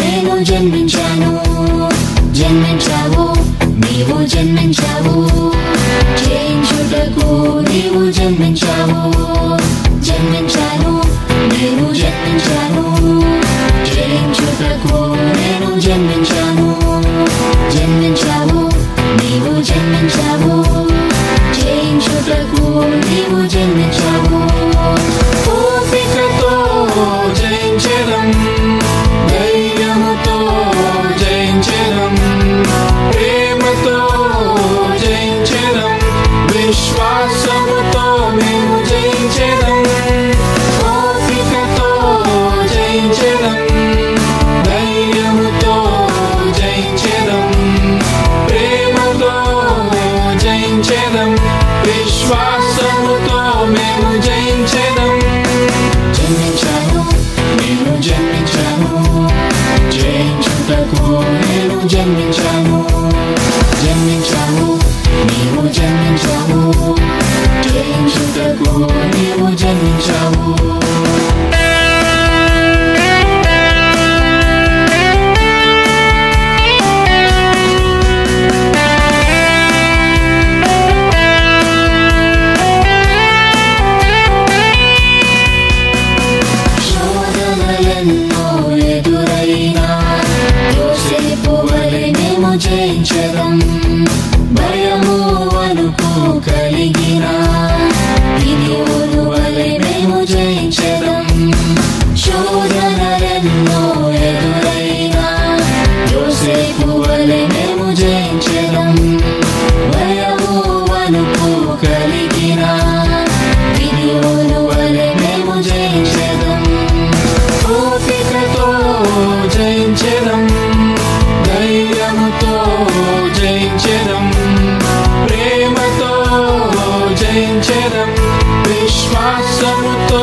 నేను జన్మించాను జన్మించావు నీవు జన్మించావు జయించుటకు నీవు జన్మించావు జన్మించాను నేను జన్మించాను జయించుటకు నేను జన్మించాను జన్మించావు నీవు జన్మించావు జయించుటకు నీవు జన్మించావు ఓపికతో జయించెదం ధైర్యముతో జయించెదం ప్రేమతో జయించెదం విశ్వాసముతో మేము జయించెదం ఓపికతో జయించెదం ధైర్యముతో జయించెదం ప్రేమతో జయించెదం విశ్వాసముతో మేము జయించెదం జన్మించాను నేను జన్మించాను జయించుటకు నేను జన్మించాను జన్మించావు నీవు జన్మించావు జయించుటకు నీవు జన్మించావు జయించెదం భయము వణుకు కలిగిన గిద్యోను వలె మేము జయించెదం శోధనలెన్నో ఎదురైనా యోసేపు వలె మేము జయించెదం భయము వణుకు కలిగిన గిద్యోను వలె మేము జయించెదం ఓపికతో జయించెదం ధైర్యముతో జయించెదం ప్రేమతో జయించెదం విశ్వాసముతో